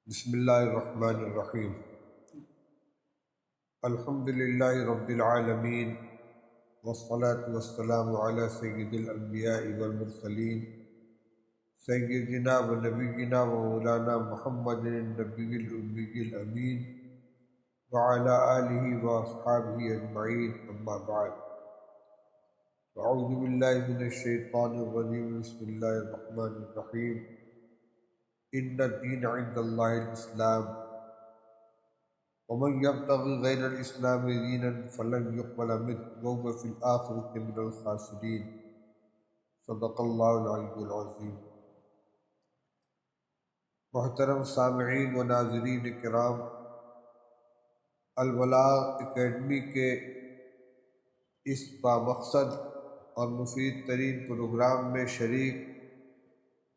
بسم اللہ الرحمن الرحیم۔ الحمد للہ رب العالمین والصلاة والسلام علی سید الانبیاء والمرسلین سیدنا و نبینا و مولانا محمد النبی الأمی الامین وعلی آلہ و اصحابہ اجمعین، اما بعد۔ اعوذ باللہ من الشیطان الرجیم، بسم اللہ الرحمن الرحیم۔ ان الدین عند اللہ الاسلام ومن یبتغی غیر الاسلام دینا فلن یقبل منہ وہو فی الآخرۃ من الخاسرین۔ صدق اللہ العلی العظیم۔ محترم سامعین و ناظرین کرام، البلاغ اکیڈمی کے اس بامقصد اور مفید ترین پروگرام میں شریک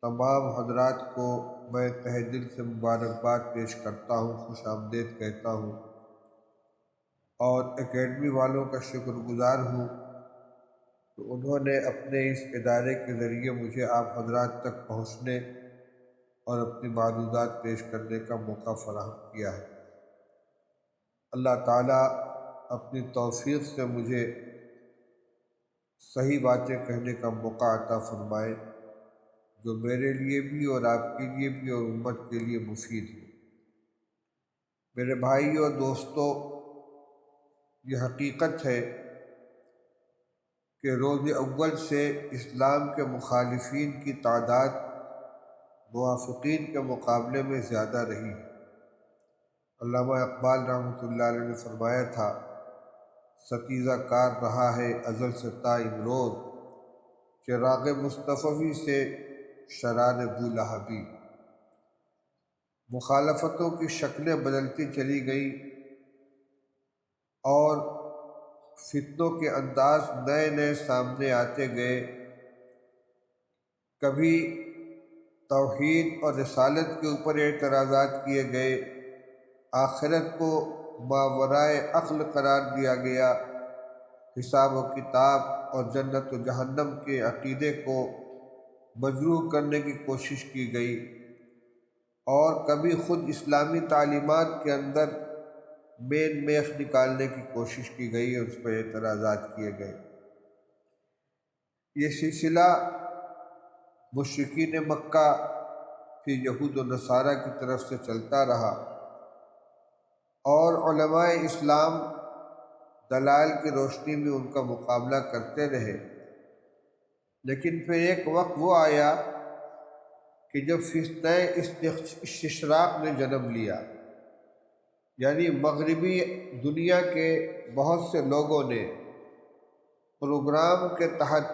تمام حضرات کو میں تہہ دل سے مبارکباد پیش کرتا ہوں، خوش آمدید کہتا ہوں، اور اکیڈمی والوں کا شکر گزار ہوں کہ انہوں نے اپنے اس ادارے کے ذریعے مجھے آپ حضرات تک پہنچنے اور اپنی معروضات پیش کرنے کا موقع فراہم کیا ہے۔ اللہ تعالیٰ اپنی توفیق سے مجھے صحیح باتیں کہنے کا موقع عطا فرمائے جو میرے لیے بھی اور آپ کے لیے بھی اور امت کے لیے مفید ہو۔ میرے بھائی اور دوستو، یہ حقیقت ہے کہ روز اول سے اسلام کے مخالفین کی تعداد موافقین کے مقابلے میں زیادہ رہی ہے۔ علامہ اقبال رحمۃ اللہ علیہ نے فرمایا تھا، ستیزہ کار رہا ہے ازل سے تا امروز، چراغ مصطفی سے شرار بولہبی۔ مخالفتوں کی شکلیں بدلتی چلی گئیں اور فتنوں کے انداز نئے نئے سامنے آتے گئے۔ کبھی توحید اور رسالت کے اوپر اعتراضات کیے گئے، آخرت کو ماورائے عقل قرار دیا گیا، حساب و کتاب اور جنت و جہنم کے عقیدے کو مجروح کرنے کی کوشش کی گئی، اور کبھی خود اسلامی تعلیمات کے اندر مین میخ نکالنے کی کوشش کی گئی اور اس پر اعتراضات کیے گئے۔ یہ سلسلہ مشرکین مکہ پھر یہود و نصارہ کی طرف سے چلتا رہا، اور علماء اسلام دلائل کی روشنی میں ان کا مقابلہ کرتے رہے۔ لیکن پھر ایک وقت وہ آیا کہ جب فتنہ استشراق نے جنم لیا، یعنی مغربی دنیا کے بہت سے لوگوں نے پروگرام کے تحت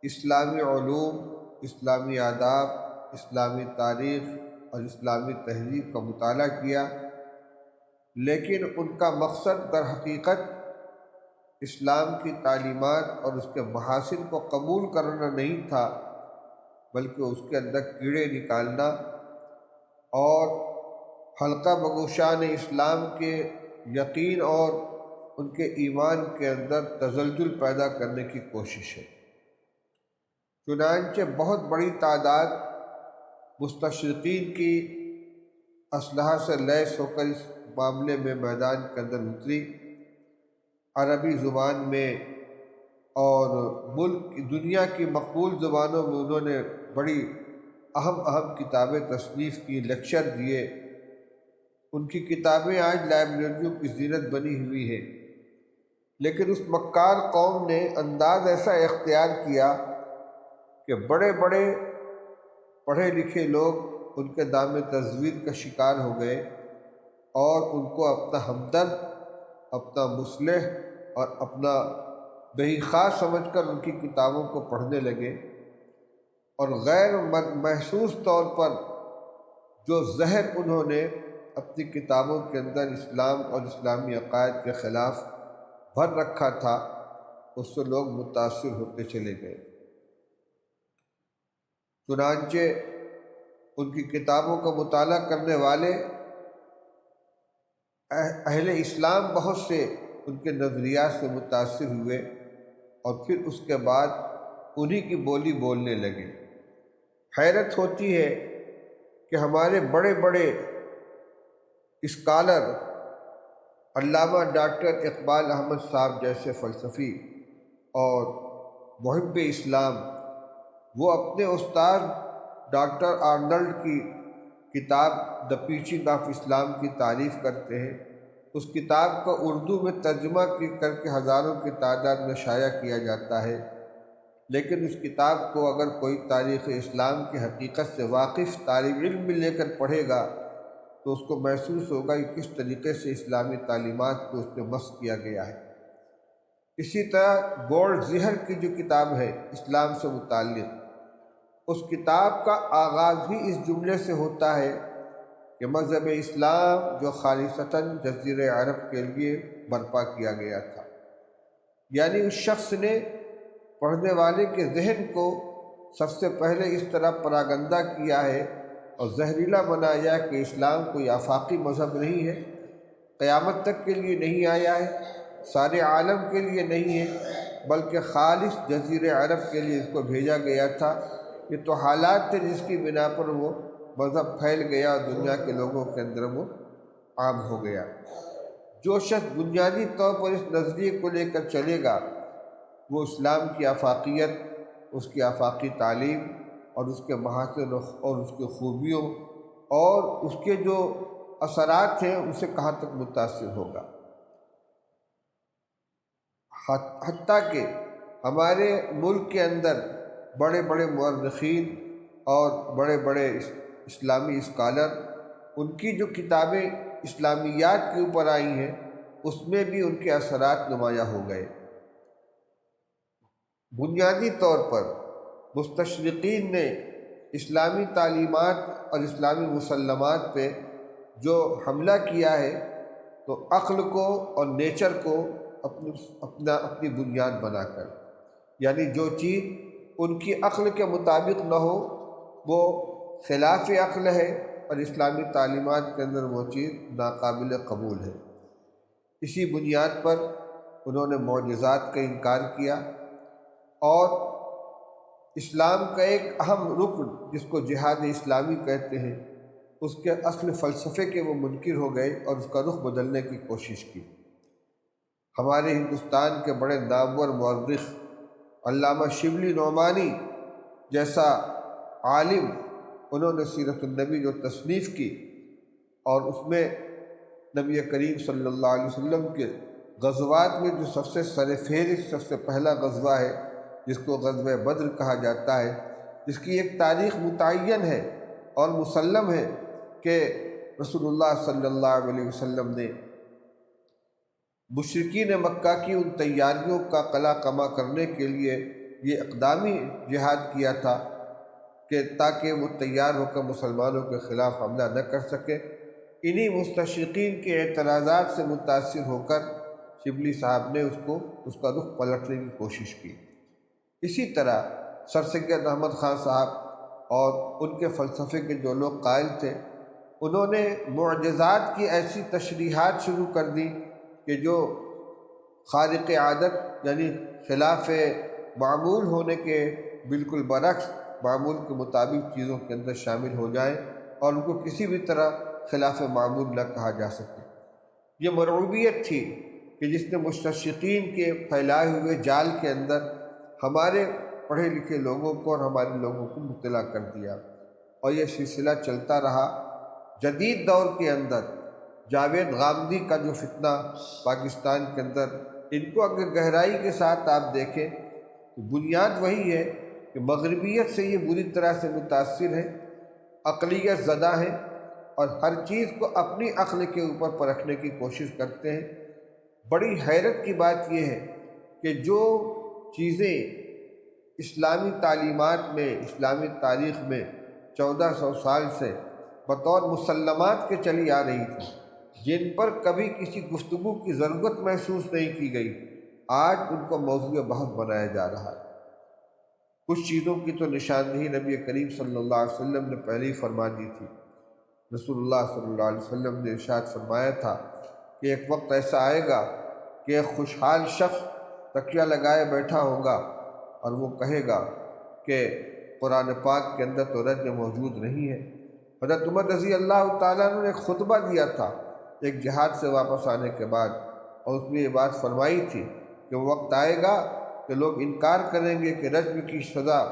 اسلامی علوم، اسلامی آداب، اسلامی تاریخ اور اسلامی تہذیب کا مطالعہ کیا، لیکن ان کا مقصد در حقیقت اسلام کی تعلیمات اور اس کے محاسن کو قبول کرنا نہیں تھا، بلکہ اس کے اندر کیڑے نکالنا اور حلقہ بگوشان اسلام کے یقین اور ان کے ایمان کے اندر تزلزل پیدا کرنے کی کوشش ہے۔ چنانچہ بہت بڑی تعداد مستشرقین کی اسلحہ سے لیس ہو کر اس معاملے میں میدان کے اندر اتری۔ عربی زبان میں اور ملک دنیا کی مقبول زبانوں میں انہوں نے بڑی اہم کتابیں تصنیف کی، لیکچر دیے۔ ان کی کتابیں آج لائبریریوں کی زینت بنی ہوئی ہیں، لیکن اس مکار قوم نے انداز ایسا اختیار کیا کہ بڑے بڑے پڑھے لکھے لوگ ان کے دام تزویر کا شکار ہو گئے اور ان کو اپنا ہمدرد، اپنا مصلح اور اپنا بہی خواہ سمجھ کر ان کی کتابوں کو پڑھنے لگے، اور غیر محسوس طور پر جو زہر انہوں نے اپنی کتابوں کے اندر اسلام اور اسلامی عقائد کے خلاف بھر رکھا تھا، اس سے لوگ متاثر ہوتے چلے گئے۔ چنانچہ ان کی کتابوں کا مطالعہ کرنے والے اہل اسلام بہت سے ان کے نظریات سے متاثر ہوئے، اور پھر اس کے بعد انہی کی بولی بولنے لگے۔ حیرت ہوتی ہے کہ ہمارے بڑے بڑے اسکالر علامہ ڈاکٹر اقبال احمد صاحب جیسے فلسفی اور محب اسلام، وہ اپنے استاد ڈاکٹر آرنلڈ کی کتاب دی ٹیچنگ آف اسلام کی تعریف کرتے ہیں۔ اس کتاب کا اردو میں ترجمہ کر کے ہزاروں کی تعداد میں شائع کیا جاتا ہے، لیکن اس کتاب کو اگر کوئی تاریخ اسلام کی حقیقت سے واقف طالب علم بھی لے کر پڑھے گا تو اس کو محسوس ہوگا کہ کس طریقے سے اسلامی تعلیمات کو اس میں مس کیا گیا ہے۔ اسی طرح گولڈ زہر کی جو کتاب ہے اسلام سے متعلق، اس کتاب کا آغاز ہی اس جملے سے ہوتا ہے کہ مذہب اسلام جو خالصتاً جزیرہ عرب کے لیے برپا کیا گیا تھا، یعنی اس شخص نے پڑھنے والے کے ذہن کو سب سے پہلے اس طرح پراگندہ کیا ہے اور زہریلا بنایا کہ اسلام کوئی آفاقی مذہب نہیں ہے، قیامت تک کے لیے نہیں آیا ہے، سارے عالم کے لیے نہیں ہے، بلکہ خالص جزیرہ عرب کے لیے اس کو بھیجا گیا تھا۔ یہ تو حالات تھے جس کی بنا پر وہ مذہب پھیل گیا اور دنیا کے لوگوں کے اندر وہ عام ہو گیا۔ جو شخص بنیادی طور پر اس نظریے کو لے کر چلے گا وہ اسلام کی آفاقیت، اس کی آفاقی تعلیم اور اس کے محاسن اور اس کی خوبیوں اور اس کے جو اثرات ہیں ان سے کہاں تک متاثر ہوگا۔ حتیٰ کہ ہمارے ملک کے اندر بڑے بڑے مورخین اور بڑے بڑے اسلامی اسکالر، ان کی جو کتابیں اسلامیات کے اوپر آئی ہیں اس میں بھی ان کے اثرات نمایاں ہو گئے۔ بنیادی طور پر مستشرقین نے اسلامی تعلیمات اور اسلامی مسلمات پہ جو حملہ کیا ہے تو عقل کو اور نیچر کو اپنی بنیاد بنا کر، یعنی جو چیز ان کی عقل کے مطابق نہ ہو وہ خلاف عقل ہے، اور اسلامی تعلیمات کے اندر وہ چیز ناقابل قبول ہے۔ اسی بنیاد پر انہوں نے معجزات کا انکار کیا اور اسلام کا ایک اہم رکن جس کو جہاد اسلامی کہتے ہیں اس کے اصل فلسفے کے وہ منکر ہو گئے اور اس کا رخ بدلنے کی کوشش کی۔ ہمارے ہندوستان کے بڑے نامور مورخ علامہ شبلی نعمانی جیسا عالم، انہوں نے سیرت النبی جو تصنیف کی اور اس میں نبی کریم صلی اللہ علیہ وسلم کے غزوات میں جو سب سے سر فہرست سب سے پہلا غزوہ ہے جس کو غزوہ بدر کہا جاتا ہے، جس کی ایک تاریخ متعین ہے اور مسلم ہے کہ رسول اللہ صلی اللہ علیہ وسلم نے مشرکین مکہ کی ان تیاریوں کا قلع کما کرنے کے لیے یہ اقدامی جہاد کیا تھا کہ تاکہ وہ تیار ہو کر مسلمانوں کے خلاف حملہ نہ کر سکے۔ انہی مستشرقین کے اعتراضات سے متاثر ہو کر شبلی صاحب نے اس کا رخ پلٹنے کی کوشش کی۔ اسی طرح سر سید احمد خان صاحب اور ان کے فلسفے کے جو لوگ قائل تھے، انہوں نے معجزات کی ایسی تشریحات شروع کر دی کہ جو خارق عادت یعنی خلاف معمول ہونے کے بالکل برعکس معمول کے مطابق چیزوں کے اندر شامل ہو جائیں اور ان کو کسی بھی طرح خلاف معمول نہ کہا جا سکے۔ یہ مرعوبیت تھی کہ جس نے مستشرقین کے پھیلائے ہوئے جال کے اندر ہمارے پڑھے لکھے لوگوں کو اور ہمارے لوگوں کو مبتلا کر دیا، اور یہ سلسلہ چلتا رہا۔ جدید دور کے اندر جاوید غامدی کا جو فتنہ پاکستان کے اندر، ان کو اگر گہرائی کے ساتھ آپ دیکھیں تو بنیاد وہی ہے کہ مغربیت سے یہ بری طرح سے متاثر ہیں، عقلیت زدہ ہیں اور ہر چیز کو اپنی عقل کے اوپر پرکھنے کی کوشش کرتے ہیں۔ بڑی حیرت کی بات یہ ہے کہ جو چیزیں اسلامی تعلیمات میں، اسلامی تاریخ میں 1400 سال سے بطور مسلمات کے چلی آ رہی تھی، جن پر کبھی کسی گفتگو کی ضرورت محسوس نہیں کی گئی، آج ان کو موضوع بحث بنایا جا رہا ہے۔ کچھ چیزوں کی تو نشاندہی نبی کریم صلی اللہ علیہ وسلم نے پہلے ہی فرما دی تھی۔ رسول اللہ صلی اللہ علیہ وسلم نے ارشاد فرمایا تھا کہ ایک وقت ایسا آئے گا کہ ایک خوشحال شخص تکیہ لگائے بیٹھا ہوگا اور وہ کہے گا کہ قرآن پاک کے اندر تو رجم موجود نہیں ہے، حضرت عمر رضی اللہ تعالیٰ عنہ نے ایک خطبہ دیا تھا ایک جہاد سے واپس آنے کے بعد، اور اس میں یہ بات فرمائی تھی کہ وہ وقت آئے گا کہ لوگ انکار کریں گے کہ رجم کی سزا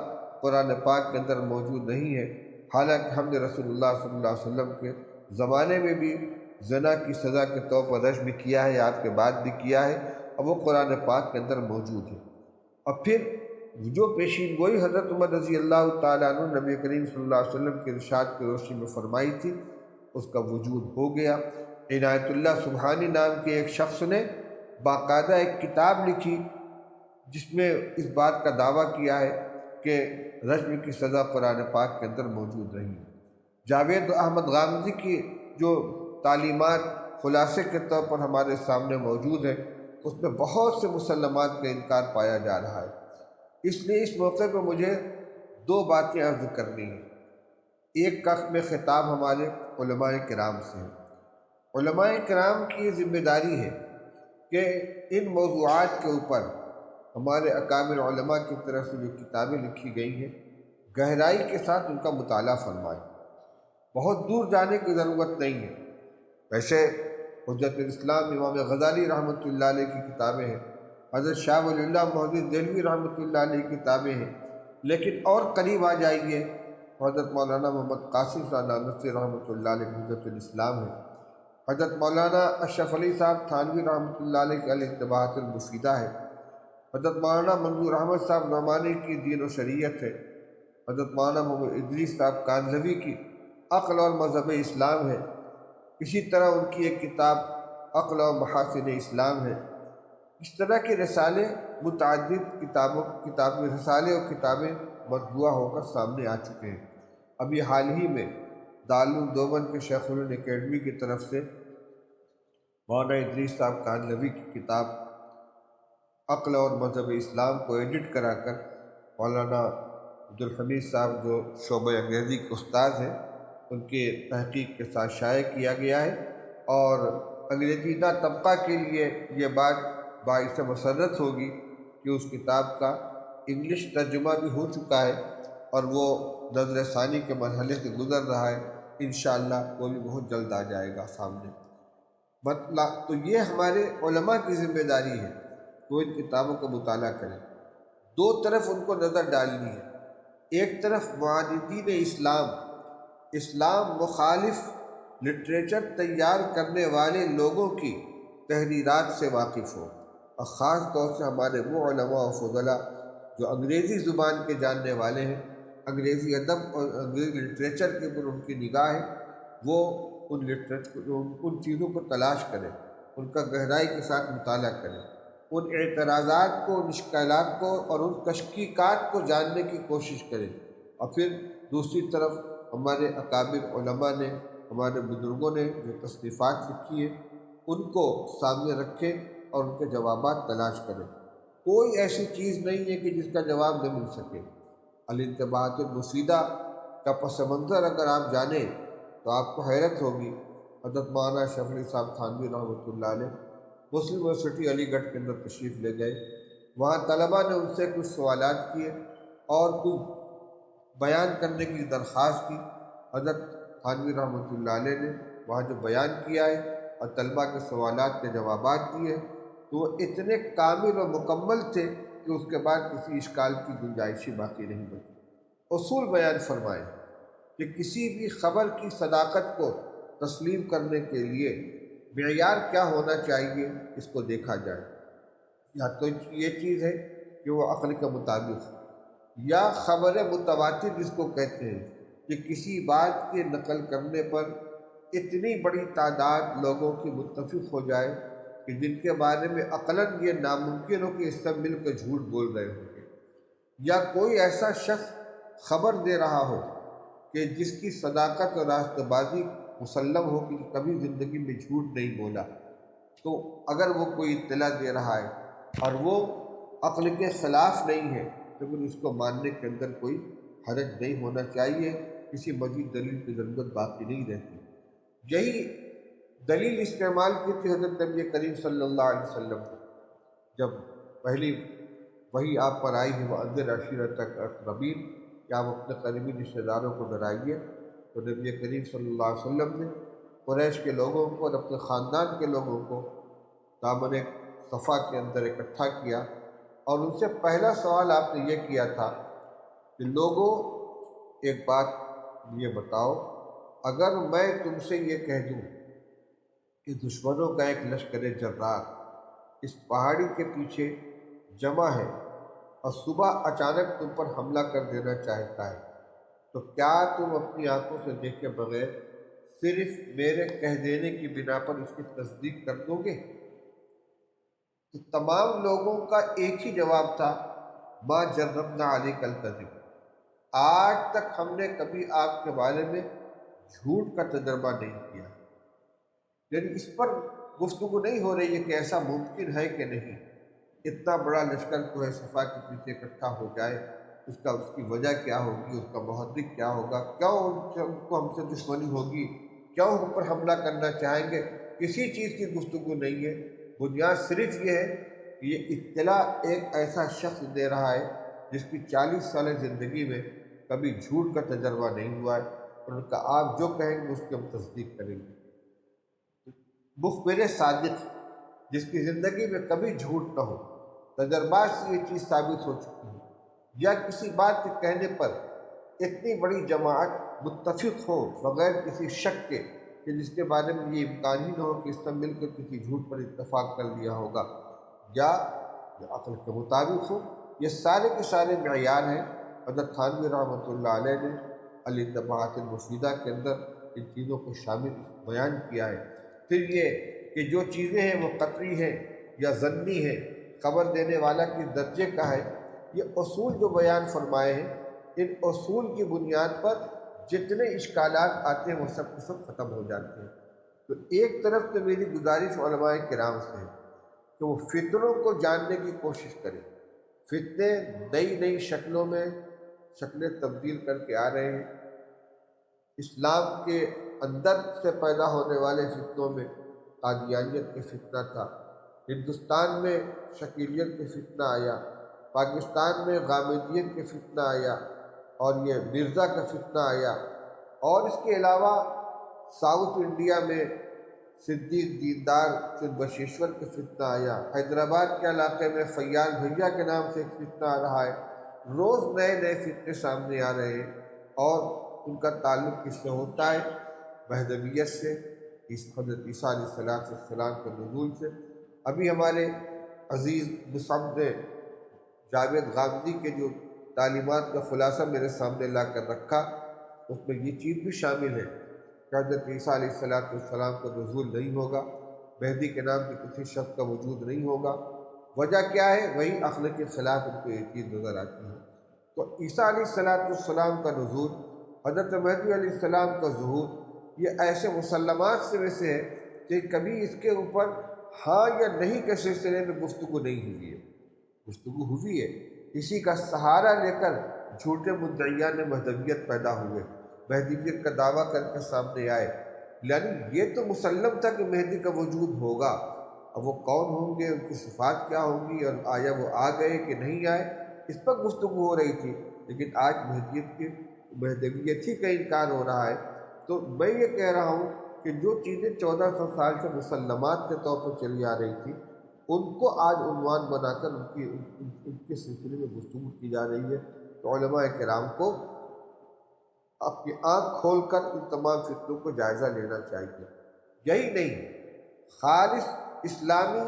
قرآن پاک کے اندر موجود نہیں ہے، حالانکہ ہم نے رسول اللہ صلی اللہ علیہ وسلم کے زمانے میں بھی زنا کی سزا کے طور پر رجم کیا ہے، آپ کے بعد بھی کیا ہے، اور وہ قرآن پاک کے اندر موجود ہے۔ اور پھر جو پیشین گوئی حضرت عمر رضی اللہ تعالیٰ عنہ نبی کریم صلی اللہ علیہ وسلم کے ارشاد کی روشنی میں فرمائی تھی، اس کا وجود ہو گیا۔ عنایت اللہ سبحانی نام کے ایک شخص نے باقاعدہ ایک کتاب لکھی جس میں اس بات کا دعویٰ کیا ہے کہ رجم کی سزا قرآن پاک کے اندر موجود رہی ہے۔ جاوید احمد غامدی کی جو تعلیمات خلاصے کے طور پر ہمارے سامنے موجود ہیں، اس میں بہت سے مسلمات کا انکار پایا جا رہا ہے۔ اس لیے اس موقع پہ مجھے دو باتیں عرض کرنی ہیں۔ ایک کا میں خطاب ہمارے علماء کرام سے ہے۔ علماء کرام کی یہ ذمہ داری ہے کہ ان موضوعات کے اوپر ہمارے اکابر علماء کی طرف سے جو کتابیں لکھی گئی ہیں گہرائی کے ساتھ ان کا مطالعہ فرمائیں۔ بہت دور جانے کی ضرورت نہیں ہے۔ ویسے حجت الاسلام امام غزالی رحمۃ اللہ علیہ کی کتابیں ہیں، حضرت شاہ ولی اللہ محدث دہلوی رحمۃ اللہ علیہ کی کتابیں ہیں، لیکن اور قریب آ جائیے حضرت مولانا محمد قاسم صاحب نانوتوی رحمۃ اللہ علیہ کی حجت الاسلام ہے، حضرت مولانا اشرف علی صاحب تھانوی رحمۃ اللہ علیہ کی الانتباہات المفیدہ ہے، حضرت مولانا منظور احمد صاحب نعمانی کی دین و شریعت ہے، حضرت مولانا محمد ادریس صاحب کانزوی کی عقل اور مذہب اسلام ہے، اسی طرح ان کی ایک کتاب عقل و محاسن اسلام ہے۔ اس طرح کے رسالے متعدد رسالے اور کتابیں مطبوعہ ہو کر سامنے آ چکے ہیں۔ ابھی حال ہی میں دارالعلوم دیوبند کے شیخ العلوم اکیڈمی کی طرف سے مولانا ادریس صاحب کانزوی کی کتاب عقل اور مذہب اسلام کو ایڈٹ کرا کر مولانا عبدالحمید صاحب جو شعبہ انگریزی کے استاد ہیں ان کے تحقیق کے ساتھ شائع کیا گیا ہے، اور انگریزی داں طبقہ کے لیے یہ بات باعث مسرت ہوگی کہ اس کتاب کا انگلش ترجمہ بھی ہو چکا ہے اور وہ نظر ثانی کے مرحلے سے گزر رہا ہے، انشاءاللہ وہ بھی بہت جلد آ جائے گا سامنے۔ مطلب تو یہ ہمارے علماء کی ذمہ داری ہے وہ ان کتابوں کا مطالعہ کریں۔ دو طرف ان کو نظر ڈالنی ہے، ایک طرف معاندین اسلام مخالف لٹریچر تیار کرنے والے لوگوں کی تحریرات سے واقف ہو، اور خاص طور سے ہمارے وہ علماء و فضلاء جو انگریزی زبان کے جاننے والے ہیں، انگریزی ادب اور انگریزی لٹریچر کے اوپر ان کی نگاہ ہے، وہ ان چیزوں کو تلاش کریں، ان کا گہرائی کے ساتھ مطالعہ کریں، ان اعتراضات کو، ان اشکالات کو اور ان تشکیکات کو جاننے کی کوشش کریں، اور پھر دوسری طرف ہمارے اکابر علماء نے، ہمارے بزرگوں نے جو تصنیفات لکھی ہیں ان کو سامنے رکھیں اور ان کے جوابات تلاش کریں۔ کوئی ایسی چیز نہیں ہے کہ جس کا جواب نہ مل سکے۔ الانتباہات المفیدہ کا پس منظر اگر آپ جانیں تو آپ کو حیرت ہوگی۔ حضرت مولانا اشرف علی صاحب تھانوی رحمۃ اللہ علیہ مسلم یونیورسٹی علی گڑھ کے اندر تشریف لے گئے، وہاں طلباء نے ان سے کچھ سوالات کیے اور کچھ بیان کرنے کی درخواست کی۔ حضرت تھانوی رحمۃ اللہ علیہ نے وہاں جو بیان کیا ہے اور طلباء کے سوالات کے جوابات دیے تو وہ اتنے کامل و مکمل تھے کہ اس کے بعد کسی اشکال کی گنجائش ہی باقی نہیں بچی۔ اصول بیان فرمائے کہ کسی بھی خبر کی صداقت کو تسلیم کرنے کے لیے معیار کیا ہونا چاہیے اس کو دیکھا جائے، یا تو یہ چیز ہے کہ وہ عقل کے مطابق ہے، یا خبر متواتر جس کو کہتے ہیں کہ کسی بات کے نقل کرنے پر اتنی بڑی تعداد لوگوں کی متفق ہو جائے کہ جن کے بارے میں عقلاً یہ ناممکن ہو کہ اس سب مل کر جھوٹ بول رہے ہوں گے، یا کوئی ایسا شخص خبر دے رہا ہو کہ جس کی صداقت اور راست بازی مسلم ہو کہ کبھی زندگی میں جھوٹ نہیں بولا، تو اگر وہ کوئی اطلاع دے رہا ہے اور وہ عقل کے خلاف نہیں ہے تو پھر اس کو ماننے کے اندر کوئی حرج نہیں ہونا چاہیے، کسی مزید دلیل کی ضرورت باقی نہیں رہتی۔ یہی دلیل استعمال کی تھی حضرت نبی کریم صلی اللہ علیہ وسلم کو جب پہلی وحی آپ پر آئی ہے، وَأَنذِرْ عَشِيرَتَكَ الْأَقْرَبِينَ، کہ آپ اپنے قریبی رشتہ داروں کو ڈرائیے، تو نبی کریم صلی اللہ علیہ وسلم نے قریش کے لوگوں کو اور اپنے خاندان کے لوگوں کو دامن صفا کے اندر اکٹھا کیا اور ان سے پہلا سوال آپ نے یہ کیا تھا کہ لوگوں ایک بات یہ بتاؤ، اگر میں تم سے یہ کہہ دوں کہ دشمنوں کا ایک لشکر جرار اس پہاڑی کے پیچھے جمع ہے اور صبح اچانک تم پر حملہ کر دینا چاہتا ہے، تو کیا تم اپنی آنکھوں سے دیکھے بغیر صرف میرے کہہ دینے کی بنا پر اس کی تصدیق کر دو گے؟ تو تمام لوگوں کا ایک ہی جواب تھا، ما جربنا علیک الکذب، آج تک ہم نے کبھی آپ کے بارے میں جھوٹ کا تجربہ نہیں کیا۔ یعنی اس پر گفتگو نہیں ہو رہی ہے کہ ایسا ممکن ہے کہ نہیں، اتنا بڑا لشکر کوہ صفا کے پیچھے اکٹھا ہو جائے، اس کی وجہ کیا ہوگی، اس کا محرک کیا ہوگا، کیوں ان کو ہم سے دشمنی ہوگی، کیوں ہم پر حملہ کرنا چاہیں گے، کسی چیز کی گفتگو نہیں ہے۔ بنیاد صرف یہ ہے کہ یہ اطلاع ایک ایسا شخص دے رہا ہے جس کی 40 سالہ زندگی میں کبھی جھوٹ کا تجربہ نہیں ہوا ہے، اور ان کا آپ جو کہیں گے اس کی ہم تصدیق کریں گے۔ مخبر صادق جس کی زندگی میں کبھی جھوٹ نہ ہو، تجربات سے یہ چیز ثابت ہو چکی ہے، یا کسی بات کے کہنے پر اتنی بڑی جماعت متفق ہو بغیر کسی شک کے کہ جس کے بارے میں یہ امکان ہی نہ ہو کہ اس نے مل کر کسی جھوٹ پر اتفاق کر لیا ہوگا، یا عقل کے مطابق ہو، یہ سارے کے سارے معیار ہیں۔ حضرت تھانوی رحمۃ اللہ علیہ نے الانتباہات المفیدہ کے اندر ان چیزوں کو شامل بیان کیا ہے۔ پھر یہ کہ جو چیزیں ہیں وہ قطعی ہیں یا ظنی ہیں، خبر دینے والا کس درجے کا ہے، یہ اصول جو بیان فرمائے ہیں، ان اصول کی بنیاد پر جتنے اشکالات آتے ہیں وہ سب کے سب ختم ہو جاتے ہیں۔ تو ایک طرف تو میری گزارش علماء کرام سے ہے کہ وہ فتنوں کو جاننے کی کوشش کریں۔ فتنے نئی نئی شکلوں میں شکلیں تبدیل کر کے آ رہے ہیں۔ اسلام کے اندر سے پیدا ہونے والے فتنوں میں قادیانیت کا فتنہ تھا، ہندوستان میں شکیلیت کا فتنہ آیا، پاکستان میں غامدیت کا فتنہ آیا، اور یہ مرزا کا فتنہ آیا، اور اس کے علاوہ ساؤتھ انڈیا میں صدیق دیندار چنبشیشور کا فتنہ آیا، حیدرآباد کے علاقے میں فیاض بھیا کے نام سے ایک فتنہ آ رہا ہے۔ روز نئے نئے فتنے سامنے آ رہے ہیں، اور ان کا تعلق کس سے ہوتا ہے؟ مہدویت سے، حضرت عیسیٰ علیہ السلام کے نزول سے۔ ابھی ہمارے عزیز مصعب نے جاوید غامدی کے جو تعلیمات کا خلاصہ میرے سامنے لا کر رکھا، اس میں یہ چیز بھی شامل ہے کہ حضرت عیسیٰ علیہ السلام کا نزول نہیں ہوگا، مہدی کے نام کے کسی شخص کا وجود نہیں ہوگا۔ وجہ کیا ہے؟ وہی عقل کے خلاف ان کو یہ چیز نظر آتی ہے۔ تو عیسیٰ علیہ السلام کا نزول، حضرت مہدی علیہ السلام کا ظہور، یہ ایسے مسلمات سے ہے کہ کبھی اس کے اوپر ہاں یا نہیں کے سلسلے میں گفتگو نہیں ہوئی ہے۔ گفتگو ہوئی ہے، اسی کا سہارا لے کر جھوٹے مدعیان مہدویت پیدا ہوئے، مہدویت کا دعویٰ کر کے سامنے آئے۔ یعنی یہ تو مسلم تھا کہ مہدی کا وجود ہوگا، اب وہ کون ہوں گے، ان کی صفات کیا ہوں گی، اور آیا وہ آ گئے کہ نہیں آئے، اس پر گفتگو ہو رہی تھی۔ لیکن آج مہدویت ہی کا انکار ہو رہا ہے۔ تو میں یہ کہہ رہا ہوں کہ جو چیزیں 1400 سال سے مسلمات کے طور پر چلی آ رہی تھی، ان کو آج عنوان بنا کر ان کے سلسلے میں گفتگو کی جا رہی ہے۔ تو علماء کرام کو اپنی آنکھ کھول کر ان تمام فتنوں کو جائزہ لینا چاہیے۔ یہی نہیں، خالص اسلامی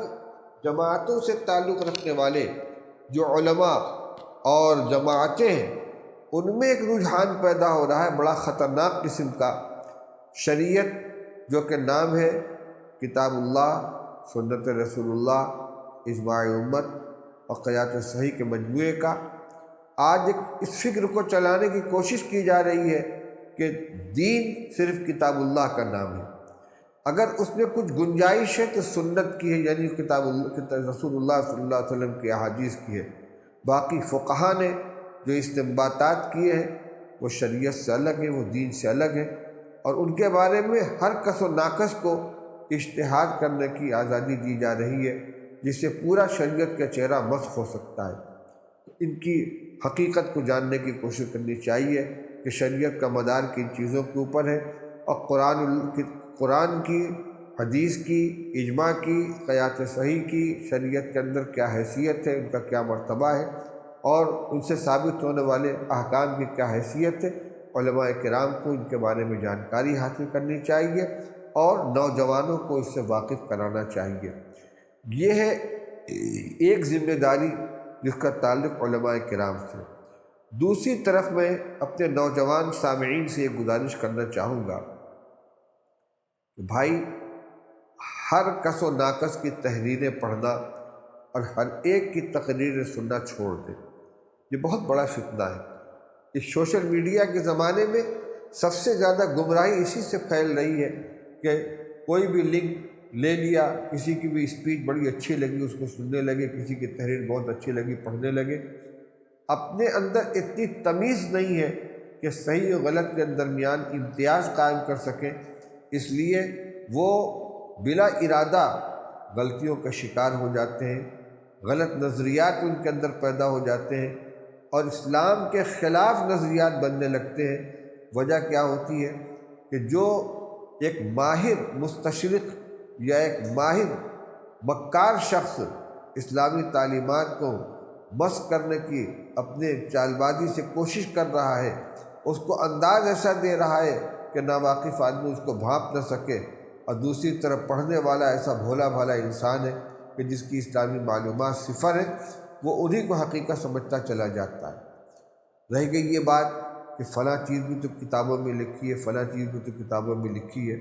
جماعتوں سے تعلق رکھنے والے جو علماء اور جماعتیں ہیں، ان میں ایک رجحان پیدا ہو رہا ہے بڑا خطرناک قسم کا۔ شریعت جو کہ نام ہے کتاب اللہ، سنت رسول اللہ، اجماع امت اور قیاس صحیح کے مجموعے کا، آج اس فکر کو چلانے کی کوشش کی جا رہی ہے کہ دین صرف کتاب اللہ کا نام ہے۔ اگر اس میں کچھ گنجائش ہے تو سنت کی ہے، یعنی رسول اللہ صلی اللہ علیہ وسلم کی احادیث کی ہے۔ باقی فقہا نے جو استنباطات کیے ہیں وہ شریعت سے الگ ہیں، وہ دین سے الگ ہیں، اور ان کے بارے میں ہر کس و ناقص کو اجتہاد کرنے کی آزادی دی جا رہی ہے، جس سے پورا شریعت کا چہرہ مسخ ہو سکتا ہے۔ ان کی حقیقت کو جاننے کی کوشش کرنی چاہیے۔ کہ شریعت کا مدار کن چیزوں کے اوپر ہے، اور قرآن کی، حدیث کی، اجماع کی، قیاس صحیح کی شریعت کے اندر کیا حیثیت ہے، ان کا کیا مرتبہ ہے، اور ان سے ثابت ہونے والے احکام کی کیا حیثیت ہے۔ علماء کرام کو ان کے بارے میں جانکاری حاصل کرنی چاہیے اور نوجوانوں کو اس سے واقف کرانا چاہیے۔ یہ ہے ایک ذمہ داری جس کا تعلق علماء کرام سے۔ دوسری طرف میں اپنے نوجوان سامعین سے یہ گزارش کرنا چاہوں گا کہ بھائی، ہر کس و ناکس کی تحریریں پڑھنا اور ہر ایک کی تقریریں سننا چھوڑ دیں۔ یہ بہت بڑا فتنہ ہے۔ اس سوشل میڈیا کے زمانے میں سب سے زیادہ گمراہی اسی سے پھیل رہی ہے کہ کوئی بھی لنک لے لیا، کسی کی بھی اسپیچ بڑی اچھی لگی اس کو سننے لگے، کسی کی تحریر بہت اچھی لگی پڑھنے لگے۔ اپنے اندر اتنی تمیز نہیں ہے کہ صحیح و غلط کے درمیان امتیاز قائم کر سکیں، اس لیے وہ بلا ارادہ غلطیوں کا شکار ہو جاتے ہیں، غلط نظریات ان کے اندر پیدا ہو جاتے ہیں اور اسلام کے خلاف نظریات بننے لگتے ہیں۔ وجہ کیا ہوتی ہے کہ جو ایک ماہر مستشرق یا ایک ماہر مکار شخص اسلامی تعلیمات کو مسخ کرنے کی اپنے چال بازی سے کوشش کر رہا ہے، اس کو انداز ایسا دے رہا ہے کہ ناواقف آدمی اس کو بھانپ نہ سکے، اور دوسری طرف پڑھنے والا ایسا بھولا بھالا انسان ہے کہ جس کی اسلامی معلومات صفر ہے، وہ انہی کو حقیقت سمجھتا چلا جاتا ہے۔ رہ گئی یہ بات کہ فلاں چیز بھی تو کتابوں میں لکھی ہے، فلاں چیز بھی تو کتابوں میں لکھی ہے۔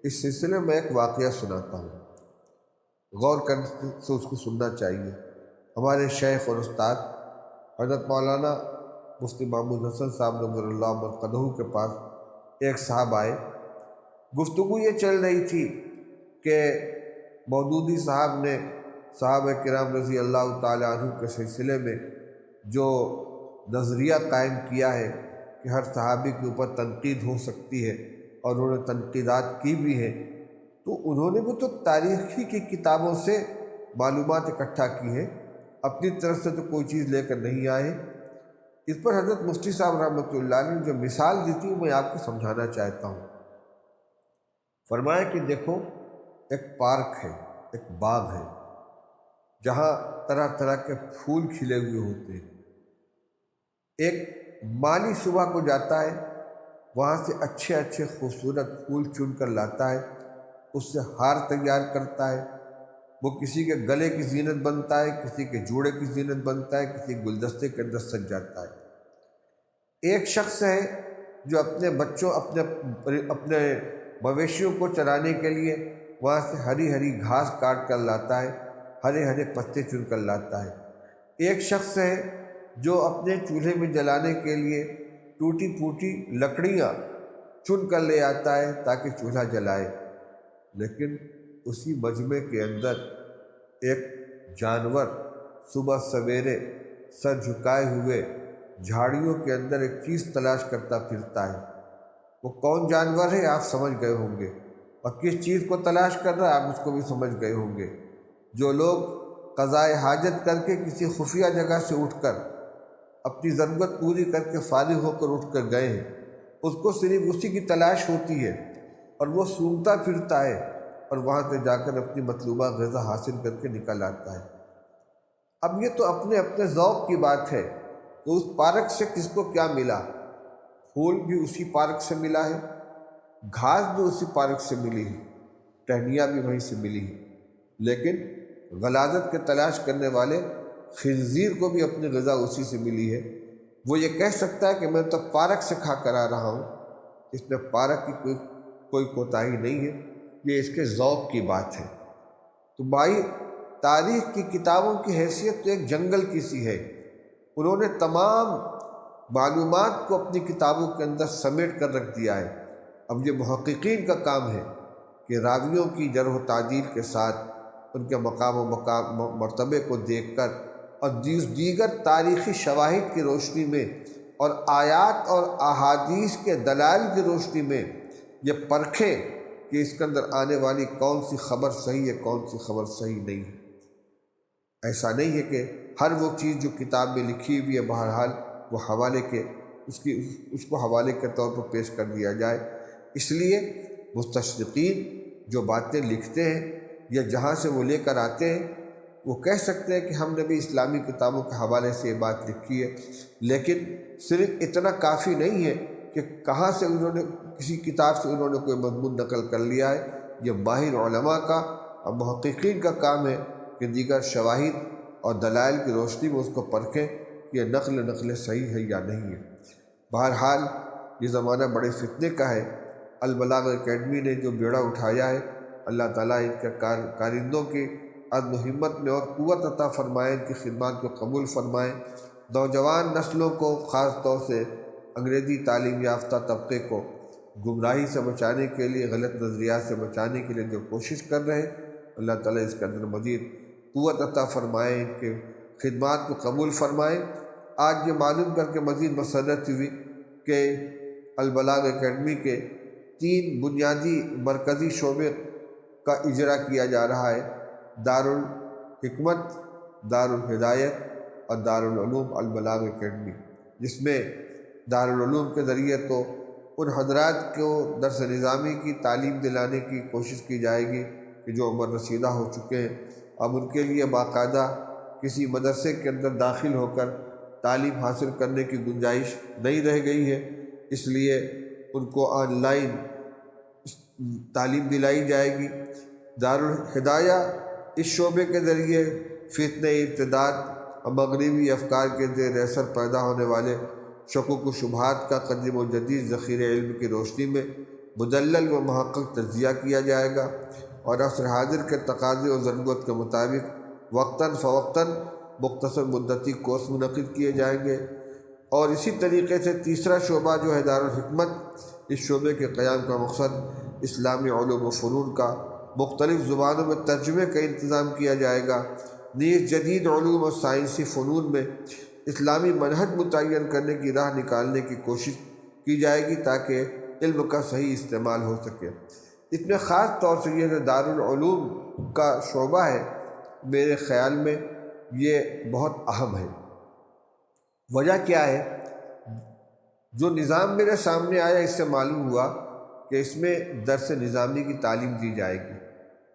اس سلسلے میں ایک واقعہ سناتا ہوں، غور کرنے سے اس کو سننا چاہیے۔ ہمارے شیخ اور استاد حضرت مولانا مفتی محمود حسن صاحب نور اللہ مرقدہ کے پاس ایک صاحب آئے۔ گفتگو یہ چل رہی تھی کہ مودودی صاحب نے صحابہ کرام رضی اللہ تعالیٰ عنہ کے سلسلے میں جو نظریہ قائم کیا ہے کہ ہر صحابی کے اوپر تنقید ہو سکتی ہے، اور انہوں نے تنقیدات کی بھی ہیں، تو انہوں نے بھی تو تاریخی کی کتابوں سے معلومات اکٹھا کی ہیں، اپنی طرف سے تو کوئی چیز لے کر نہیں آئے۔ اس پر حضرت مفتی صاحب رحمۃ اللہ علیہ نے جو مثال دی تھی میں آپ کو سمجھانا چاہتا ہوں۔ فرمایا کہ دیکھو، ایک پارک ہے، ایک باغ ہے، جہاں طرح طرح کے پھول کھلے ہوئے ہوتے ہیں۔ ایک مالی صبح کو جاتا ہے، وہاں سے اچھے اچھے خوبصورت پھول چن کر لاتا ہے، اس سے ہار تیار کرتا ہے، وہ کسی کے گلے کی زینت بنتا ہے، کسی کے جوڑے کی زینت بنتا ہے، کسی گلدستے کے اندر سج جاتا ہے۔ ایک شخص ہے جو اپنے بچوں اپنے مویشیوں کو چرانے کے لیے وہاں سے ہری ہری گھاس کاٹ کر لاتا ہے، ہرے ہرے پتے چن کر لاتا ہے۔ ایک شخص ہے جو اپنے چولہے میں جلانے کے لیے ٹوٹی پھوٹی لکڑیاں چن کر لے آتا ہے تاکہ چولہا جلائے۔ لیکن اسی مجمع کے اندر ایک جانور صبح سویرے سر جھکائے ہوئے جھاڑیوں کے اندر ایک چیز تلاش کرتا پھرتا ہے۔ وہ کون جانور ہے آپ سمجھ گئے ہوں گے، اور کس چیز کو تلاش کر رہا ہے آپ اس کو بھی سمجھ گئے ہوں گے۔ جو لوگ قضائے حاجت کر کے کسی خفیہ جگہ سے اٹھ کر اپنی ضرورت پوری کر کے فارغ ہو کر اٹھ کر گئے ہیں، اس کو صرف اسی کی تلاش ہوتی ہے، اور وہ سونگتا پھرتا ہے اور وہاں سے جا کر اپنی مطلوبہ غذا حاصل کر کے نکل آتا ہے۔ اب یہ تو اپنے اپنے ذوق کی بات ہے کہ اس پارک سے کس کو کیا ملا۔ پھول بھی اسی پارک سے ملا ہے، گھاس بھی اسی پارک سے ملی ہے، ٹہنیاں بھی وہیں سے ملی ہیں، لیکن غلاظت کے تلاش کرنے والے خنزیر کو بھی اپنی غذا اسی سے ملی ہے۔ وہ یہ کہہ سکتا ہے کہ میں تو پارک سے کھا کر آ رہا ہوں، اس میں پارک کی کوئی کوتاہی نہیں ہے، یہ اس کے ذوق کی بات ہے۔ تو بھائی، تاریخ کی کتابوں کی حیثیت تو ایک جنگل کی سی ہے، انہوں نے تمام معلومات کو اپنی کتابوں کے اندر سمیٹ کر رکھ دیا ہے۔ اب یہ محققین کا کام ہے کہ راویوں کی جرح و تعدیل کے ساتھ ان کے مقام و مرتبے کو دیکھ کر اور دیگر تاریخی شواہد کی روشنی میں اور آیات اور احادیث کے دلائل کی روشنی میں یہ پرکھیں کہ اس کے اندر آنے والی کون سی خبر صحیح ہے، کون سی خبر صحیح نہیں ہے۔ ایسا نہیں ہے کہ ہر وہ چیز جو کتاب میں لکھی ہوئی ہے بہرحال وہ حوالے کے اس کو حوالے کے طور پر پیش کر دیا جائے۔ اس لیے مستشرقین جو باتیں لکھتے ہیں یا جہاں سے وہ لے کر آتے ہیں وہ کہہ سکتے ہیں کہ ہم نے بھی اسلامی کتابوں کے حوالے سے یہ بات لکھی ہے، لیکن صرف اتنا کافی نہیں ہے کہ کہاں سے انہوں نے کسی کتاب سے انہوں نے کوئی مضمون نقل کر لیا ہے۔ یہ ماہر علماء کا اور محققین کا کام ہے کہ دیگر شواہد اور دلائل کی روشنی میں اس کو پرکھیں کہ یہ نقل صحیح ہے یا نہیں ہے۔ بہرحال یہ زمانہ بڑے فتنے کا ہے۔ البلاغہ اکیڈمی نے جو بیڑا اٹھایا ہے، اللہ تعالیٰ ان کے کارندوں کی عزم و ہمت میں اور قوت عطا فرمائے، ان کی خدمات کو قبول فرمائے۔ نوجوان نسلوں کو، خاص طور سے انگریزی تعلیم یافتہ طبقے کو گمراہی سے بچانے کے لیے، غلط نظریات سے بچانے کے لیے جو کوشش کر رہے ہیں، اللہ تعالیٰ اس کے اندر مزید قوت عطا فرمائے، ان کے خدمات کو قبول فرمائے۔ آج یہ معلوم کر کے مزید مسرت ہوئی کہ البلاغہ اکیڈمی کے 3 بنیادی مرکزی شعبے کا اجرا کیا جا رہا ہے: دارالحکمت، دارالہدایت اور دارالعلوم البلاغہ اکیڈمی، جس میں دارالعلوم کے ذریعے تو ان حضرات کو درس نظامی کی تعلیم دلانے کی کوشش کی جائے گی کہ جو عمر رسیدہ ہو چکے ہیں، اب ان کے لیے باقاعدہ کسی مدرسے کے اندر داخل ہو کر تعلیم حاصل کرنے کی گنجائش نہیں رہ گئی ہے، اس لیے ان کو آن لائن تعلیم دلائی جائے گی۔ دارالہدایہ اس شعبے کے ذریعے فتنہ ارتداد اور مغربی افکار کے زیر اثر پیدا ہونے والے شکوک و شبہات کا قدیم و جدید ذخیرہ علم کی روشنی میں مدلل و محقق تجزیہ کیا جائے گا، اور عصر حاضر کے تقاضے اور ضرورت کے مطابق وقتاً فوقتاً مختصر مدتی کورس منعقد کیے جائیں گے۔ اور اسی طریقے سے تیسرا شعبہ جو ہے دارالحکمت، اس شعبے کے قیام کا مقصد اسلامی علوم و فنون کا مختلف زبانوں میں ترجمے کا انتظام کیا جائے گا، نیز جدید علوم اور سائنسی فنون میں اسلامی منہج متعین کرنے کی راہ نکالنے کی کوشش کی جائے گی تاکہ علم کا صحیح استعمال ہو سکے۔ اس میں خاص طور سے یہ جو دارالعلوم کا شعبہ ہے، میرے خیال میں یہ بہت اہم ہے۔ وجہ کیا ہے؟ جو نظام میرے سامنے آیا اس سے معلوم ہوا کہ اس میں درس نظامی کی تعلیم دی جائے گی۔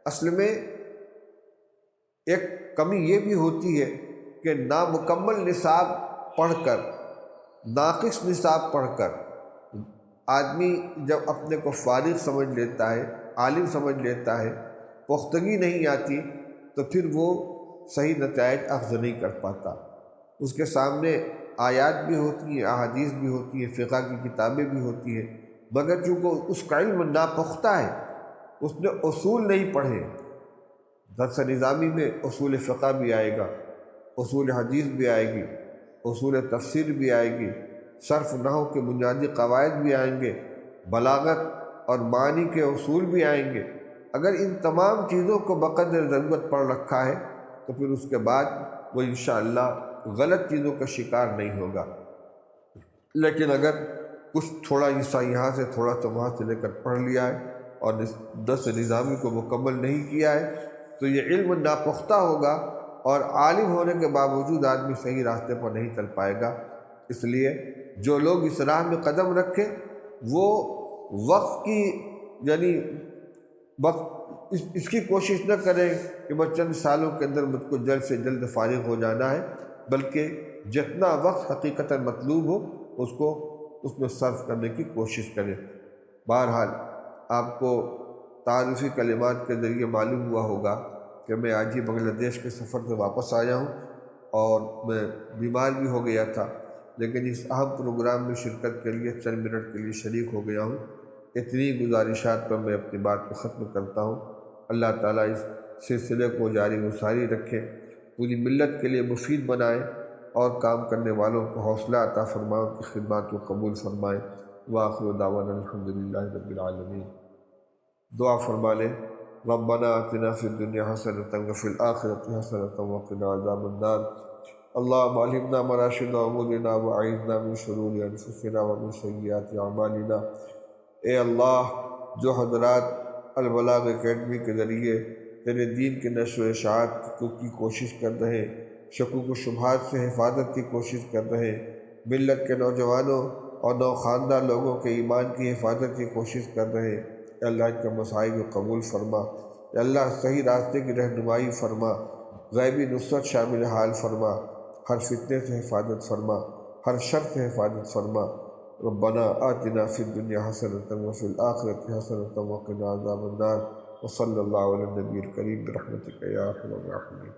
اصل میں ایک کمی یہ بھی ہوتی ہے کہ نامکمل نصاب پڑھ کر، ناقص نصاب پڑھ کر آدمی جب اپنے کو فارغ سمجھ لیتا ہے، عالم سمجھ لیتا ہے، پختگی نہیں آتی، تو پھر وہ صحیح نتائج اخذ نہیں کر پاتا۔ اس کے سامنے آیات بھی ہوتی ہیں، احادیث بھی ہوتی ہیں، فقہ کی کتابیں بھی ہوتی ہیں، مگر چونکہ اس کا علم ناپختہ ہے، اس نے اصول نہیں پڑھے۔ درس نظامی میں اصول فقہ بھی آئے گا، اصول حدیث بھی آئے گی، اصول تفسیر بھی آئے گی، صرف نحو کے بنیادی قواعد بھی آئیں گے، بلاغت اور معنی کے اصول بھی آئیں گے۔ اگر ان تمام چیزوں کو بقدر ضرورت پڑ رکھا ہے تو پھر اس کے بعد وہ انشاءاللہ غلط چیزوں کا شکار نہیں ہوگا۔ لیکن اگر کچھ تھوڑا یہاں سے تھوڑا سا وہاں سے لے کر پڑھ لیا ہے اور درس نظامی کو مکمل نہیں کیا ہے تو یہ علم ناپختہ ہوگا، اور عالم ہونے کے باوجود آدمی صحیح راستے پر نہیں چل پائے گا۔ اس لیے جو لوگ اس راہ میں قدم رکھیں وہ وقت کی اس کی کوشش نہ کریں کہ بس چند سالوں کے اندر مجھ کو جلد سے جلد فارغ ہو جانا ہے، بلکہ جتنا وقت حقیقتاً مطلوب ہو اس میں صرف کرنے کی کوشش کریں۔ بہرحال آپ کو تعارفی کلمات کے ذریعے معلوم ہوا ہوگا کہ میں آج ہی بنگلہ دیش کے سفر سے واپس آیا ہوں، اور میں بیمار بھی ہو گیا تھا، لیکن اس اہم پروگرام میں شرکت کے لیے چند منٹ کے لیے شریک ہو گیا ہوں۔ اتنی گزارشات پر میں اپنی بات کو ختم کرتا ہوں۔ اللہ تعالیٰ اس سلسلے کو جاری و ساری رکھے، پوری ملت کے لیے مفید بنائے، اور کام کرنے والوں کو حوصلہ عطا فرمائے، ان کی خدمات کو قبول فرمائے۔ وآخر دعوانا الحمدللہ رب العالمین۔ دعا فرما لیں۔ ربنا آتنا فی الدنیا حسنۃ وفی الآخرۃ حسنۃ وقنا عذاب النار۔ اللہم علمنا مراشد امورنا واعذنا من شرور انفسنا ومن سیئات اعمالنا۔ اے اللہ، جو حضرات البلاغہ اکیڈمی کے ذریعے تیرے دین کے نشر و اشاعت کی کوشش کر رہے ہیں، شکوک و شبہات سے حفاظت کی کوشش کر رہے ہیں، ملت کے نوجوانوں اور نوخواندہ لوگوں کے ایمان کی حفاظت کی کوشش کر رہے ہیں، اے اللہ ان کے مسائل کو قبول فرما، اے اللہ صحیح راستے کی رہنمائی فرما، غیبی نصرت شامل حال فرما، ہر فتنے سے حفاظت فرما، ہر شر سے حفاظت فرما۔ ربنا آتنا فی الدنیا حسنۃ وفی الآخرۃ حسنۃ وقنا عذاب النار، وصلی اللہ علی النبی الکریم برحمتک یا ارحم الراحمین۔